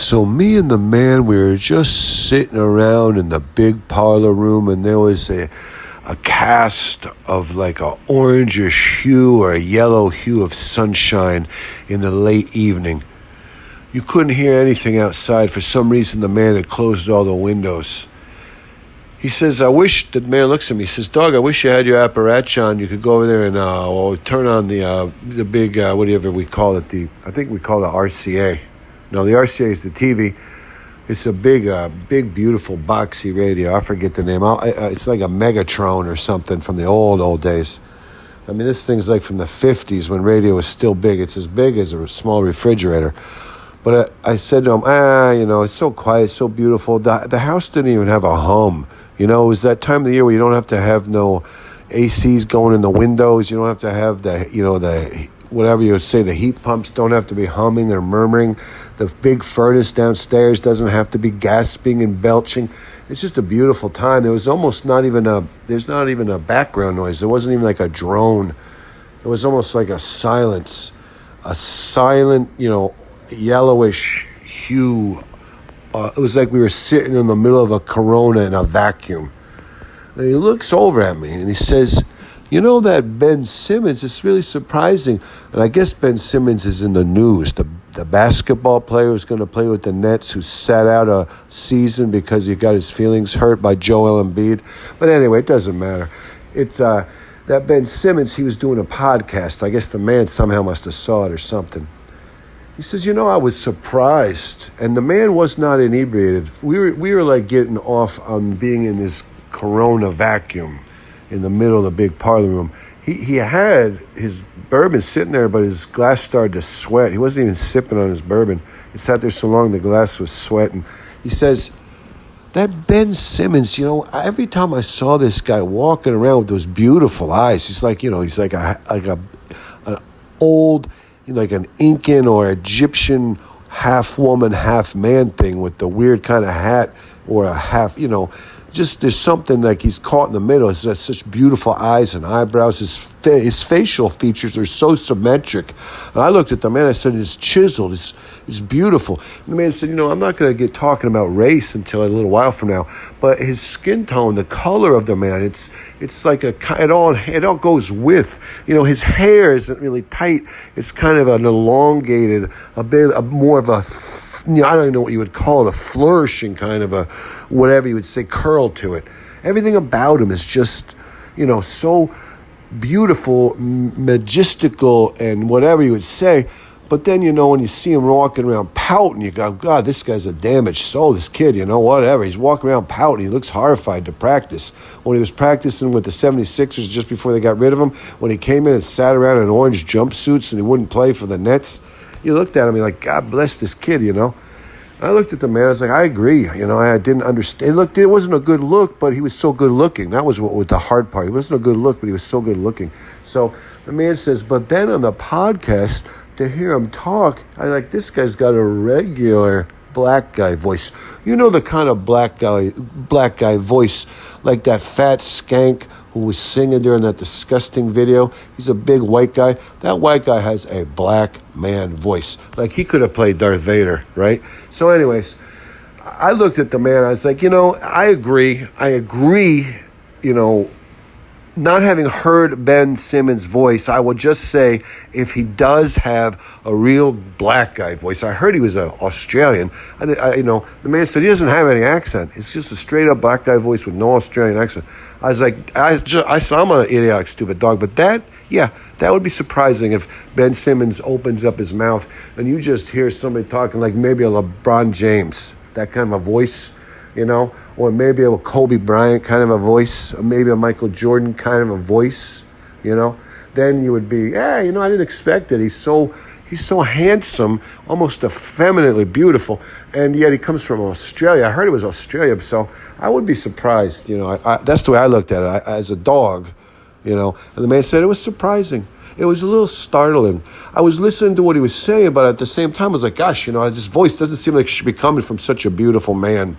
So me and the man, we were just sitting around in the big parlor room, and there was a cast of like a orangish hue or a yellow hue of sunshine in the late evening. You couldn't hear anything outside. For some reason, the man had closed all the windows. He says, the man looks at me, he says, "Dog, I wish you had your apparatus on. You could go over there and turn on the big, whatever we call it, I think we call it RCA. No, the RCA is the TV. It's a big, beautiful, boxy radio. I forget the name. It's like a Megatron or something from the old days. I mean, this thing's like from the 50s when radio was still big. It's as big as a small refrigerator. But I said to him, it's so quiet, so beautiful. The house didn't even have a hum. It was that time of the year where you don't have to have no ACs going in the windows. You don't have to have the whatever you would say, the heat pumps don't have to be humming or murmuring. The big furnace downstairs doesn't have to be gasping and belching. It's just a beautiful time. There was almost there's not even a background noise. There wasn't even like a drone. It was almost like a silent, yellowish hue. It was like we were sitting in the middle of a Corona in a vacuum. And he looks over at me and he says, that Ben Simmons, it's really surprising. And I guess Ben Simmons is in the news. The basketball player who's going to play with the Nets, who sat out a season because he got his feelings hurt by Joel Embiid. But anyway, it doesn't matter. It's that Ben Simmons, he was doing a podcast. I guess the man somehow must have saw it or something. He says, I was surprised. And the man was not inebriated. We were like getting off on being in this Corona vacuum in the middle of the big parlor room. He had his bourbon sitting there, but his glass started to sweat. He wasn't even sipping on his bourbon. It sat there so long the glass was sweating. He says, that Ben Simmons, every time I saw this guy walking around with those beautiful eyes, he's like, he's like an old, like an Incan or Egyptian half woman, half man thing with the weird kind of hat or a half, just there's something like he's caught in the middle. He's got such beautiful eyes and eyebrows. His facial features are so symmetric. And I looked at the man, I said, it's chiseled, it's beautiful. And the man said, I'm not going to get talking about race until a little while from now, but his skin tone, the color of the man, it's like it all goes with, his hair isn't really tight. It's kind of an elongated, a bit more of a, I don't even know what you would call it, a flourishing kind of a, whatever you would say, curl to it. Everything about him is just, so beautiful, majestical, and whatever you would say. But then, when you see him walking around pouting, you go, God, this guy's a damaged soul, this kid, whatever. He's walking around pouting. He looks horrified to practice. When he was practicing with the 76ers just before they got rid of him, when he came in and sat around in orange jumpsuits and he wouldn't play for the Nets, you looked at him, you're like, God bless this kid, And I looked at the man, I was like, I agree, I didn't understand. It wasn't a good look, but he was so good looking. That was what was the hard part. He wasn't a good look, but he was so good looking. So the man says, but then on the podcast, to hear him talk, I like, this guy's got a regular black guy voice. The kind of black guy voice, like that fat skank who was singing during that disgusting video. He's a big white guy. That white guy has a black man voice. Like he could have played Darth Vader, right? So anyways, I looked at the man. I was like, I agree, not having heard Ben Simmons' voice, I will just say if he does have a real black guy voice. I heard he was an Australian. The man said he doesn't have any accent. It's just a straight up black guy voice with no Australian accent. I was like, I said, I'm an idiotic, stupid dog. But that would be surprising if Ben Simmons opens up his mouth and you just hear somebody talking like maybe a LeBron James, that kind of a voice. Or maybe a Kobe Bryant kind of a voice, or maybe a Michael Jordan kind of a voice, then you would be, I didn't expect it. He's so handsome, almost effeminately beautiful, and yet he comes from Australia. I heard it was Australia, so I would be surprised. That's the way I looked at it as a dog, And the man said it was surprising. It was a little startling. I was listening to what he was saying, but at the same time, I was like, gosh, this voice doesn't seem like it should be coming from such a beautiful man.